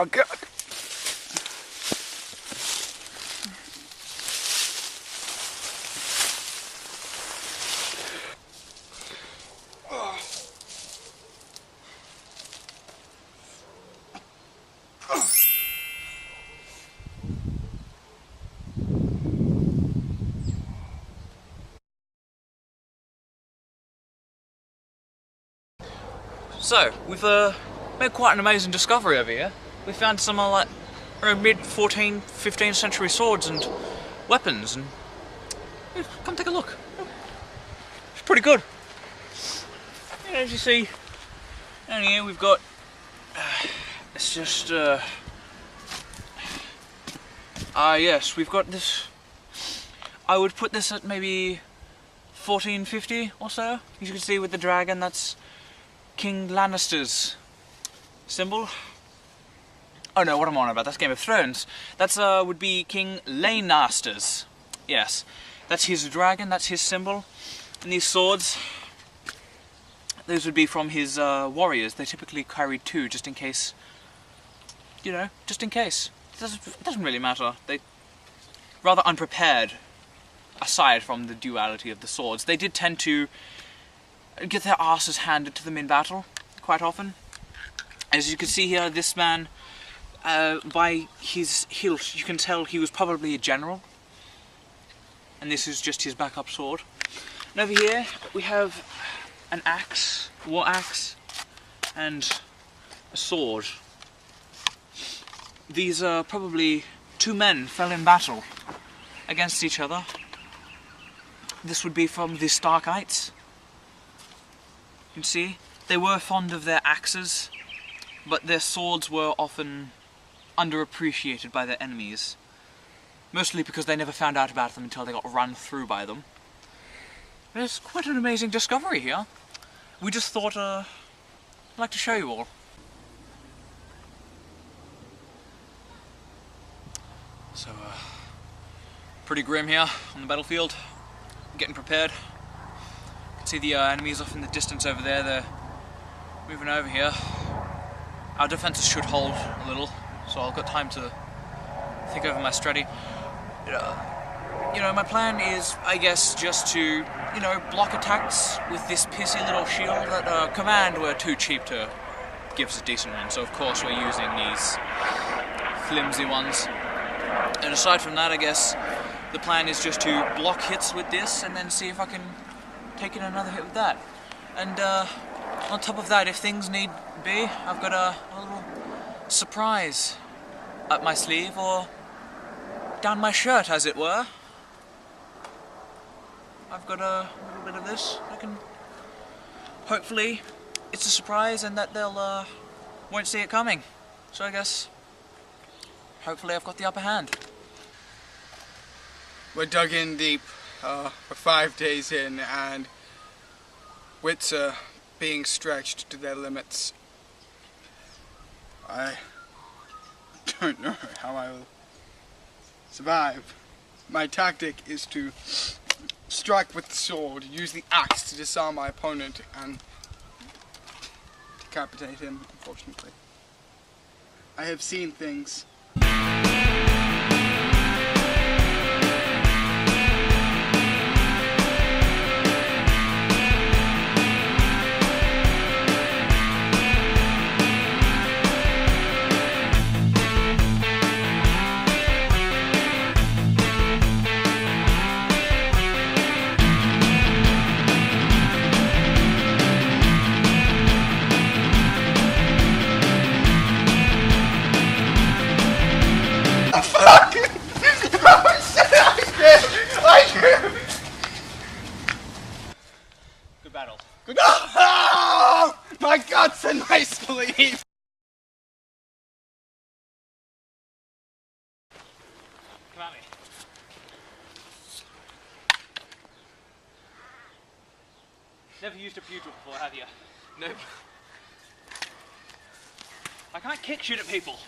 Oh god. So, we've made quite an amazing discovery over here. We found some like mid-14th, 15th century swords and weapons, and come take a look. It's pretty good. And as you see, down here we've got, it's just, yes, we've got this, I would put this at maybe 1450 or so. As you can see with the dragon, that's King Lannister's symbol. Oh no, what am I on about? That's Game of Thrones. That's would be King Lannister's. Yes, that's his dragon. That's his symbol. And these swords, those would be from his warriors. They typically carry two, just in case. You know, just in case. It doesn't really matter. They rather unprepared. Aside from the duality of the swords, they did tend to get their asses handed to them in battle quite often. As you can see here, this man, by his hilt, you can tell he was probably a general. And this is just his backup sword. And over here, we have an axe, war axe, and a sword. These are probably two men fell in battle against each other. This would be from the Starkites. You can see, they were fond of their axes, but their swords were often underappreciated by their enemies. Mostly because they never found out about them until they got run through by them. There's quite an amazing discovery here. We just thought, I'd like to show you all. So, pretty grim here on the battlefield. Getting prepared. You can see the enemies off in the distance over there. They're moving over here. Our defenses should hold a little, so I've got time to think over my strategy. You know, my plan is, I guess, just to, you know, block attacks with this pissy little shield that Command were too cheap to give us a decent one. So of course we're using these flimsy ones. And aside from that, I guess the plan is just to block hits with this and then see if I can take in another hit with that. And on top of that, if things need be, I've got a little surprise up my sleeve, or down my shirt, as it were. I've got a little bit of this. I can, hopefully, it's a surprise and that they'll won't see it coming. So I guess, hopefully, I've got the upper hand. We're dug in deep. We're 5 days in, and wits are being stretched to their limits. I don't know how I will survive. My tactic is to strike with the sword, use the axe to disarm my opponent, and decapitate him, unfortunately. I have seen things. Good battle. Good. Oh, my guts and my sleeve. Come at me. Never used a pugil before, have you? Nope. I can't kick shit at people.